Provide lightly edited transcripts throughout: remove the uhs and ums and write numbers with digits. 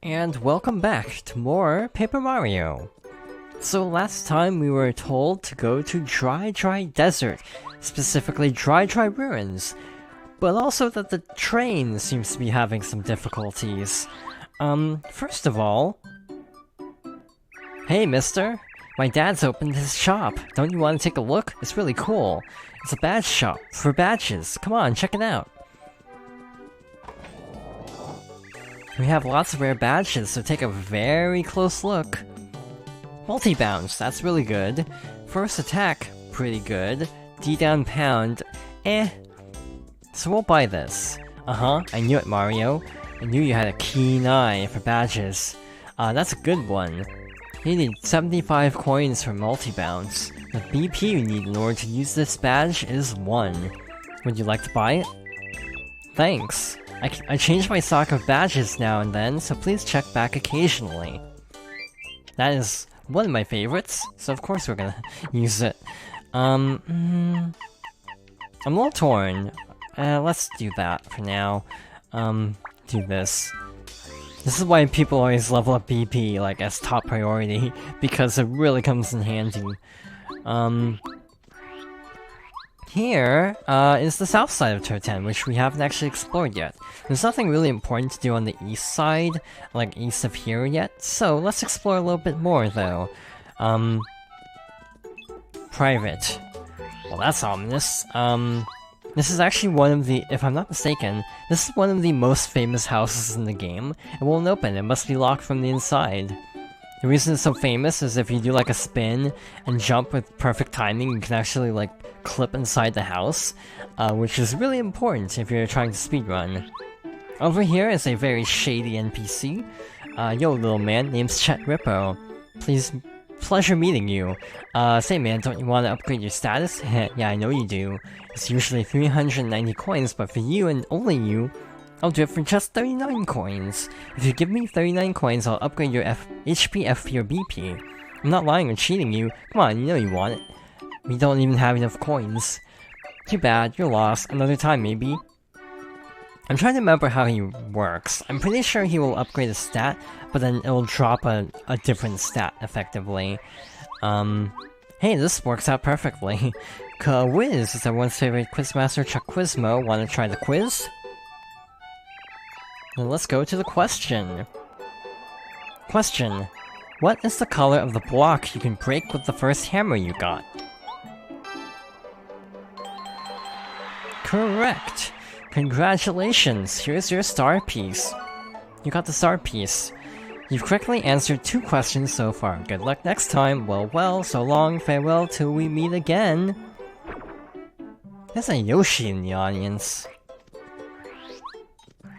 And welcome back to more Paper Mario. So last time we were told to go to Dry Desert, specifically Dry Ruins, but also that the train seems to be having some difficulties. First of all... Hey mister, my dad's opened his shop. Don't you want to take a look? It's really cool. It's a badge shop, for badges. Come on, check it out. We have lots of rare badges, so take a very close look. Multi-bounce, that's really good. First attack, pretty good. D-down pound, eh. So we'll buy this. I knew it, Mario. I knew you had a keen eye for badges. That's a good one. You need 75 coins for multi-bounce. The BP you need in order to use this badge is 1. Would you like to buy it? Thanks. I change my stock of badges now and then, so please check back occasionally. That is one of my favorites, so of course we're gonna use it. I'm a little torn. Let's do that for now. Do this. This is why people always level up BP, like, as top priority, because it really comes in handy. Here is the south side of Toten, which we haven't actually explored yet. There's nothing really important to do on the east side, like east of here yet, so let's explore a little bit more, though. Private. Well, that's ominous. This is actually one of the, if I'm not mistaken, this is one of the most famous houses in the game. It won't open, it must be locked from the inside. The reason it's so famous is if you do like a spin and jump with perfect timing, you can actually like clip inside the house, which is really important if you're trying to speedrun. Over here is a very shady NPC. Yo little man, name's Chet Rippo. Pleasure meeting you. Say man, don't you want to upgrade your status? Yeah, I know you do. It's usually 390 coins, but for you and only you, I'll do it for just 39 coins. If you give me 39 coins, I'll upgrade your HP, FP, or BP. I'm not lying or cheating you. Come on, you know you want it. We don't even have enough coins. Too bad, you're lost. Another time, maybe. I'm trying to remember how he works. I'm pretty sure he will upgrade a stat, but then it'll drop a different stat, effectively. Hey, this works out perfectly. Quiz is everyone's favorite quizmaster, Chuck Quizmo. Wanna try the quiz? Then let's go to the question. Question. What is the color of the block you can break with the first hammer you got? Correct! Congratulations! Here's your star piece. You got the star piece. You've correctly answered 2 questions so far. Good luck next time. Well, so long, farewell till we meet again. There's a Yoshi in the audience.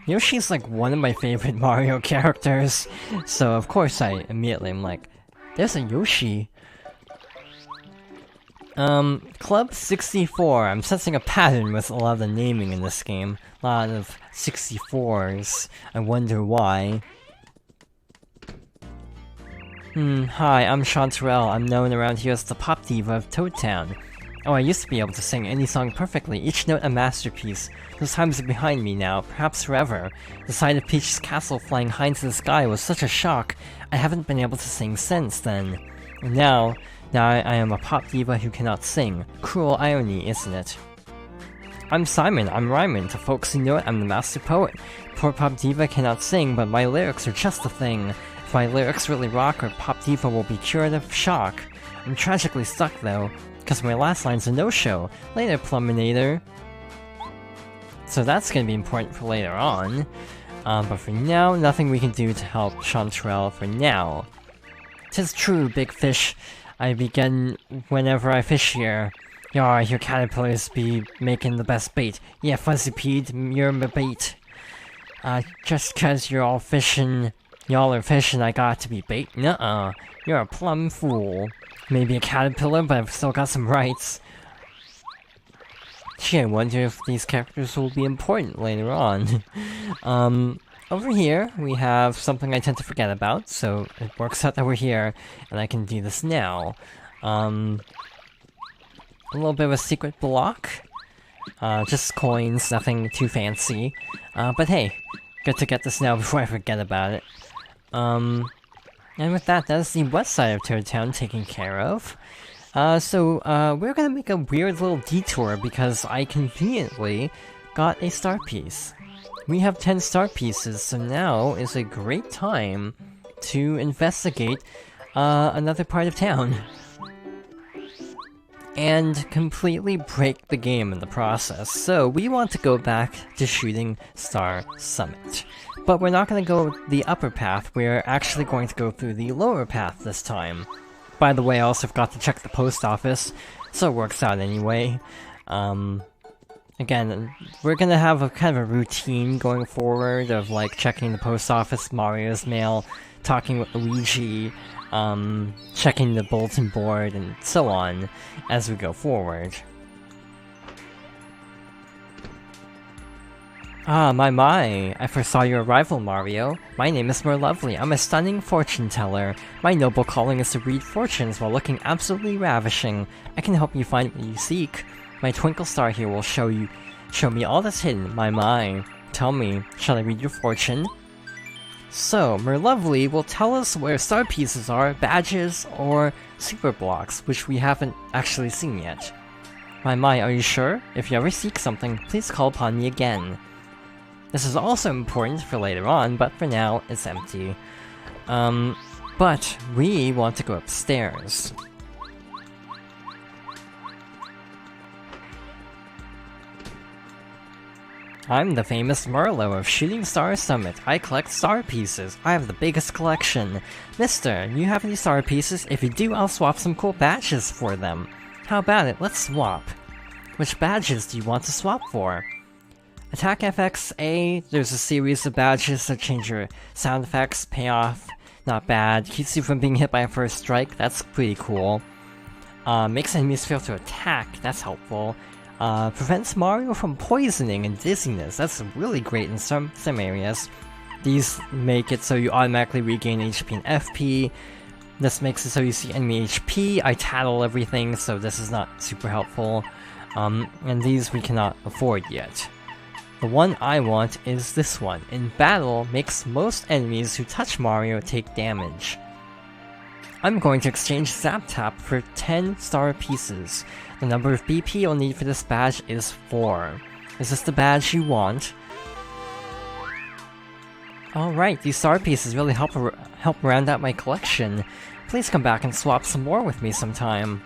Yoshi's like one of my favorite Mario characters, so of course I immediately am like, there's a Yoshi. Club 64. I'm sensing a pattern with a lot of the naming in this game. A lot of 64s. I wonder why. Hi, I'm Chanterelle. I'm known around here as the pop diva of Toad Town. Oh, I used to be able to sing any song perfectly, each note a masterpiece. Those times are behind me now, perhaps forever. The sight of Peach's castle flying high into the sky was such a shock. I haven't been able to sing since then. And now I am a pop diva who cannot sing. Cruel irony, isn't it? I'm Simon, I'm Ryman. To folks who know it, I'm the master poet. Poor pop diva cannot sing, but my lyrics are just the thing. If my lyrics really rock, or pop diva will be cured of shock. I'm tragically stuck though, because my last line's a no-show. Later, Pluminator. So that's gonna be important for later on. But for now, nothing we can do to help Chanterelle for now. 'Tis true, big fish. I begin whenever I fish here. Yar, your caterpillars be making the best bait. Yeah, Fuzzy Pete, you're my bait. Just 'cause y'all are fishing, I got to be bait? Nuh-uh. You're a plumb fool. Maybe a caterpillar, but I've still got some rights. Gee, I wonder if these characters will be important later on. Over here, we have something I tend to forget about, so it works out that we're here, and I can do this now. A little bit of a secret block. Just coins, nothing too fancy. But hey, good to get this now before I forget about it. And with that, that's the west side of Toad Town taken care of. We're gonna make a weird little detour because I conveniently got a star piece. We have 10 star pieces, so now is a great time to investigate another part of town. And completely break the game in the process. So we want to go back to shooting Star Summit. But we're not going to go the upper path, we're actually going to go through the lower path this time. By the way, I also forgot to check the post office, so it works out anyway. Again, we're gonna have a kind of a routine going forward of like checking the post office, Mario's mail, talking with Luigi, checking the bulletin board, and so on as we go forward. Ah, my, I first saw your arrival, Mario. My name is Merlovely. I'm a stunning fortune teller. My noble calling is to read fortunes while looking absolutely ravishing. I can help you find what you seek. My twinkle star here will show me all that's hidden, my. Tell me, shall I read your fortune? So, Merlovely will tell us where star pieces are, badges, or super blocks, which we haven't actually seen yet. My, are you sure? If you ever seek something, please call upon me again. This is also important for later on, but for now, it's empty. But we want to go upstairs. I'm the famous Merlo of Shooting Star Summit. I collect star pieces. I have the biggest collection. Mister, you have any star pieces? If you do, I'll swap some cool badges for them. How about it? Let's swap. Which badges do you want to swap for? Attack FX A, there's a series of badges that change your sound effects, payoff, not bad. Keeps you from being hit by a first strike, that's pretty cool. Makes enemies fail to attack, that's helpful. Prevents Mario from poisoning and dizziness, that's really great in some areas. These make it so you automatically regain HP and FP. This makes it so you see enemy HP, I tattle everything, so this is not super helpful. And these we cannot afford yet. The one I want is this one. In battle, makes most enemies who touch Mario take damage. I'm going to exchange Zap Tap for 10 star pieces. The number of BP you'll need for this badge is 4. Is this the badge you want? Alright, these star pieces really help round out my collection. Please come back and swap some more with me sometime.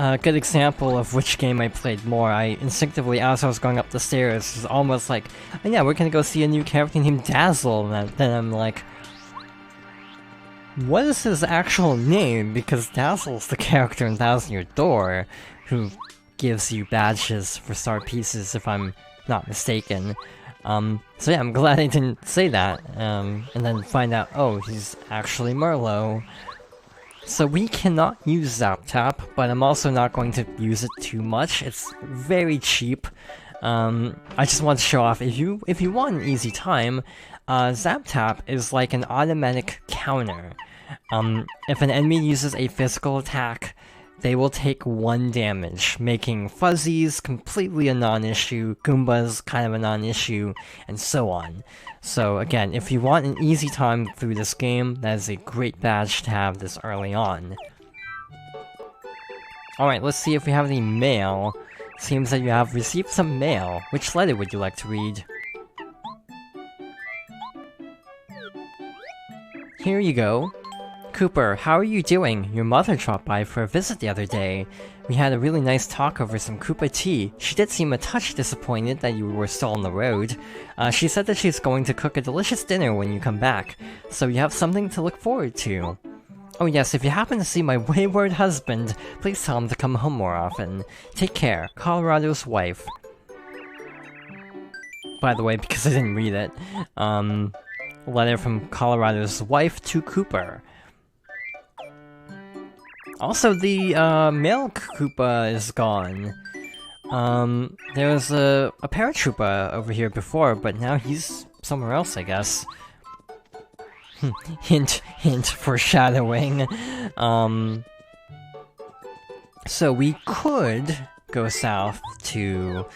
A good example of which game I played more, I instinctively, as I was going up the stairs, was almost like, oh yeah, we're gonna go see a new character named Dazzle, and then I'm like, what is his actual name? Because Dazzle's the character in Thousand Year Door, who gives you badges for star pieces, if I'm not mistaken. So yeah, I'm glad I didn't say that, and then find out, oh, he's actually Merlo. So we cannot use Zap Tap, but I'm also not going to use it too much. It's very cheap. I just want to show off, if you want an easy time, Zap Tap is like an automatic counter. If an enemy uses a physical attack, they will take 1 damage, making fuzzies completely a non-issue, Goombas kind of a non-issue, and so on. So again, if you want an easy time through this game, that is a great badge to have this early on. Alright, let's see if we have any mail. Seems that you have received some mail. Which letter would you like to read? Here you go. Cooper, how are you doing? Your mother dropped by for a visit the other day. We had a really nice talk over some Koopa tea. She did seem a touch disappointed that you were still on the road. She said that she's going to cook a delicious dinner when you come back, so you have something to look forward to. Oh yes, if you happen to see my wayward husband, please tell him to come home more often. Take care, Colorado's wife. By the way, because I didn't read it, letter from Colorado's wife to Cooper. Also, the male Koopa is gone. There was a paratrooper over here before, but now he's somewhere else, I guess. Hint, foreshadowing. So we could go south to,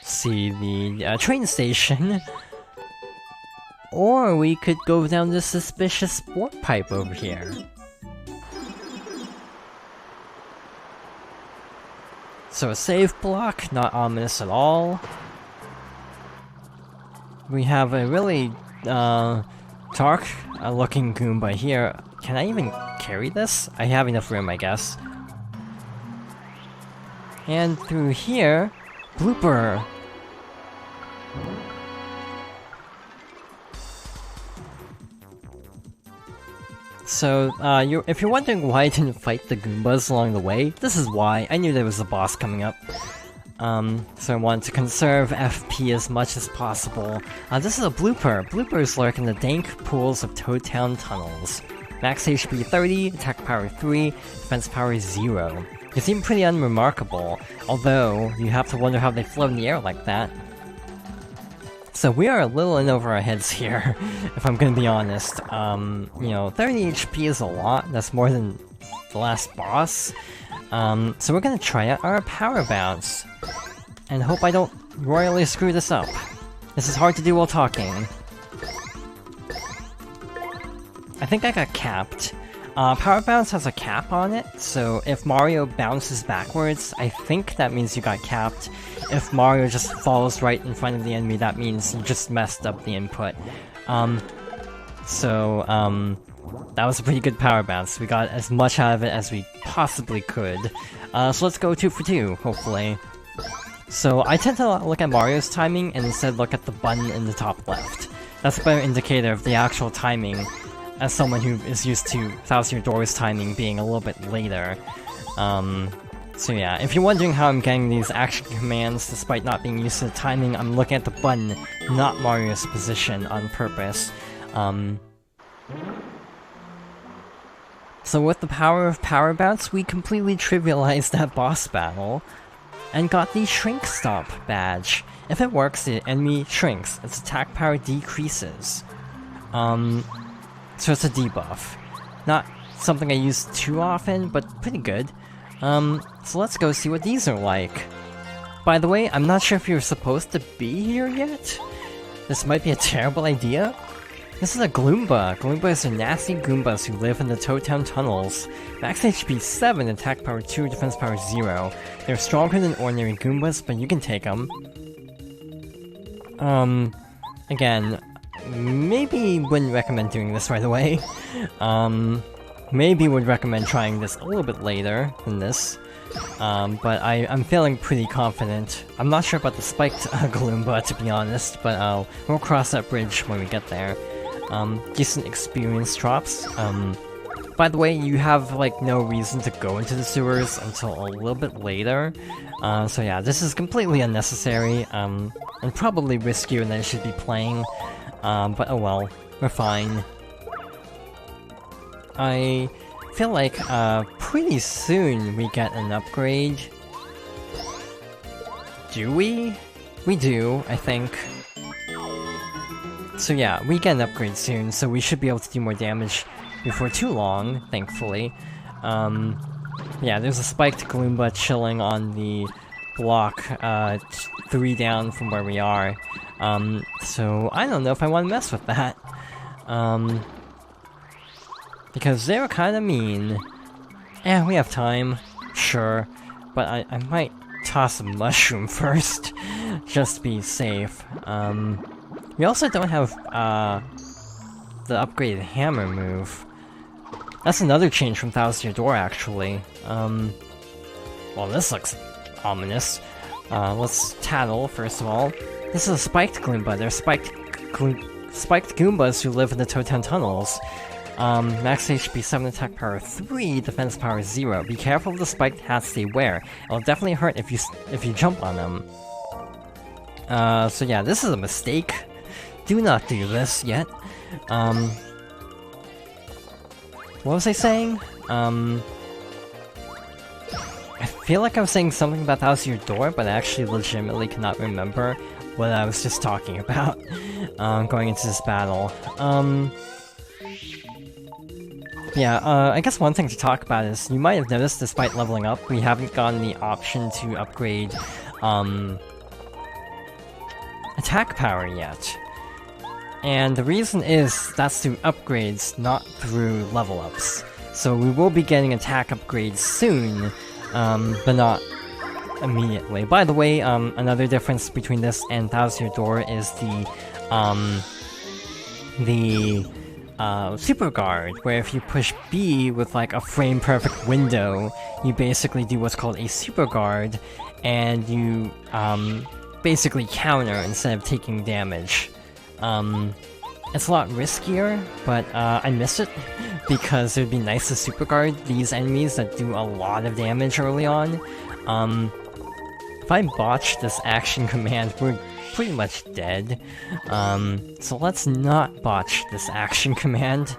see the train station. Or we could go down this suspicious sport pipe over here. So a save block, not ominous at all. We have a really dark looking Goomba here. Can I even carry this? I have enough room, I guess. And through here, blooper. So, if you're wondering why I didn't fight the Goombas along the way, this is why. I knew there was a boss coming up. So I wanted to conserve FP as much as possible. This is a blooper. Bloopers lurk in the dank pools of Toad Town tunnels. Max HP 30, attack power 3, defense power 0. They seem pretty unremarkable, although you have to wonder how they float in the air like that. So we are a little in over our heads here, if I'm gonna be honest. You know, 30 HP is a lot, that's more than the last boss. So we're gonna try out our power bounce, and hope I don't royally screw this up. This is hard to do while talking. I think I got capped. Power bounce has a cap on it, so if Mario bounces backwards, I think that means you got capped. If Mario just falls right in front of the enemy, that means you just messed up the input. That was a pretty good power bounce. We got as much out of it as we possibly could. So let's go 2 for 2, hopefully. So I tend to look at Mario's timing and instead look at the button in the top left. That's a better indicator of the actual timing, as someone who is used to Thousand Year Door's timing being a little bit later. So yeah, if you're wondering how I'm getting these action commands despite not being used to the timing, I'm looking at the button, not Mario's position on purpose. So with the power of Power Bounce, we completely trivialized that boss battle, and got the Shrink Stomp badge. If it works, the enemy shrinks, its attack power decreases. So it's a debuff. Not something I use too often, but pretty good. So let's go see what these are like. By the way, I'm not sure if you're supposed to be here yet. This might be a terrible idea. This is a Gloomba. Gloombas are nasty Goombas who live in the Toad Town tunnels. Max HP 7, attack power 2, defense power 0. They're stronger than ordinary Goombas, but you can take them. Again, maybe wouldn't recommend doing this right away. Maybe would recommend trying this a little bit later than this. But I'm feeling pretty confident. I'm not sure about the spiked Gloomba, to be honest, but we'll cross that bridge when we get there. Decent experience drops. By the way, you have, like, no reason to go into the sewers until a little bit later. So yeah, this is completely unnecessary, and probably riskier than I should be playing. But oh well, we're fine. I feel like, pretty soon we get an upgrade. Do we? We do, I think. So yeah, we get an upgrade soon, so we should be able to do more damage before too long, thankfully. Yeah, there's a spiked Gloomba chilling on the block, 3 down from where we are. So I don't know if I want to mess with that. Because they were kinda mean. Eh, we have time. Sure. But I might toss a mushroom first, just to be safe. We also don't have, the upgraded hammer move. That's another change from Thousand Year Door, actually. Well, this looks ominous. Let's tattle, first of all. This is a spiked Goomba. They're spiked Goombas who live in the Toad Town tunnels. Max HP 7, attack power 3, defense power 0. Be careful of the spiked hats they wear. It'll definitely hurt if you jump on them. So yeah, this is a mistake. Do not do this yet. What was I saying? I feel like I was saying something about Thousand Year Door, but I actually legitimately cannot remember what I was just talking about going into this battle. Yeah, I guess one thing to talk about is, you might have noticed despite leveling up, we haven't gotten the option to upgrade, attack power yet. And the reason is that's through upgrades, not through level ups. So we will be getting attack upgrades soon, but not immediately. By the way, another difference between this and Thousand Year Door is the Super Guard, where if you push B with like a frame perfect window, you basically do what's called a Super Guard, and you basically counter instead of taking damage. It's a lot riskier, but I miss it because it would be nice to Super Guard these enemies that do a lot of damage early on. If I botch this action command, we're pretty much dead. So let's not botch this action command.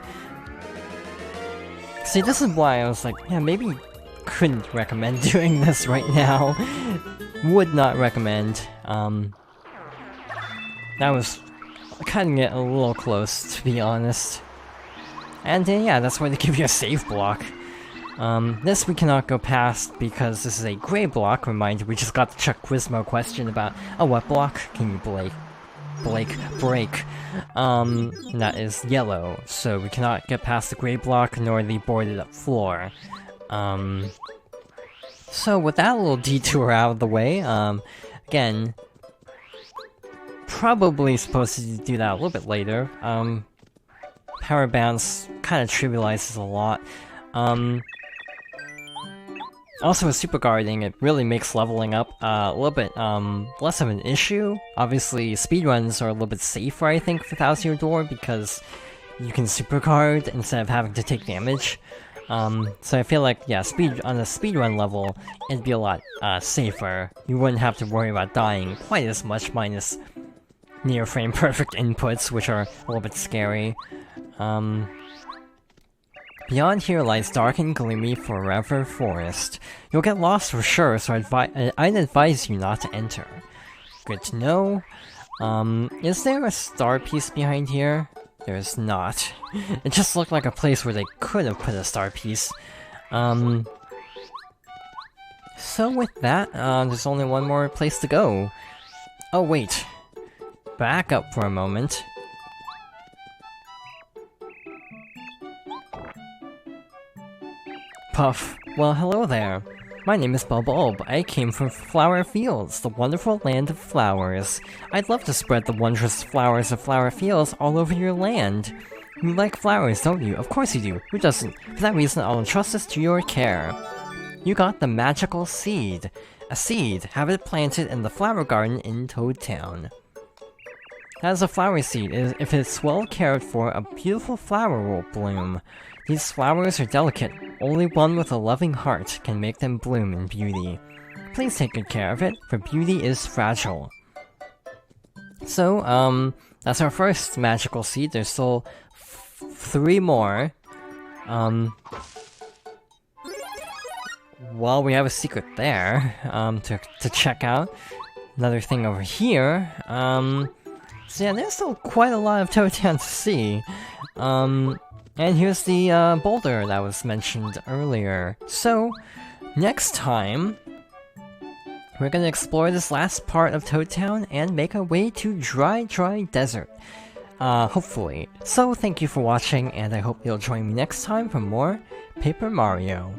See, this is why I was like, yeah, maybe couldn't recommend doing this right now. Would not recommend. That was cutting it a little close, to be honest. And yeah, that's why they give you a save block. This we cannot go past because this is a gray block. Reminder, we just got the Chuck Quizmo question about, oh, what block can you break? That is yellow, so we cannot get past the gray block nor the boarded up floor. So with that little detour out of the way, again, probably supposed to do that a little bit later. Power bounce kind of trivializes a lot. Also with super guarding, it really makes leveling up a little bit less of an issue. Obviously, speedruns are a little bit safer, I think, for Thousand Year Door because you can super guard instead of having to take damage. So I feel like, yeah, on a speedrun level, it'd be a lot safer. You wouldn't have to worry about dying quite as much, minus near frame perfect inputs, which are a little bit scary. Beyond here lies dark and gloomy forever forest. You'll get lost for sure, so I'd advise you not to enter. Good to know. Is there a star piece behind here? There's not. It just looked like a place where they could have put a star piece. So with that, there's only one more place to go. Oh wait. Back up for a moment. Puff. Well, hello there. My name is Bub-ulb. I came from Flower Fields, the wonderful land of flowers. I'd love to spread the wondrous flowers of Flower Fields all over your land. You like flowers, don't you? Of course you do. Who doesn't? For that reason, I'll entrust this to your care. You got the magical seed. A seed. Have it planted in the flower garden in Toad Town. That is a flower seed. If it's well cared for, a beautiful flower will bloom. These flowers are delicate. Only one with a loving heart can make them bloom in beauty. Please take good care of it, for beauty is fragile. So, that's our first magical seed. There's still 3 more. Well, we have a secret there, to check out. Another thing over here, so yeah, there's still quite a lot of Toad Town to see. And here's the boulder that was mentioned earlier. So, next time, we're gonna explore this last part of Toad Town and make our way to Dry Desert. Hopefully. So, thank you for watching, and I hope you'll join me next time for more Paper Mario.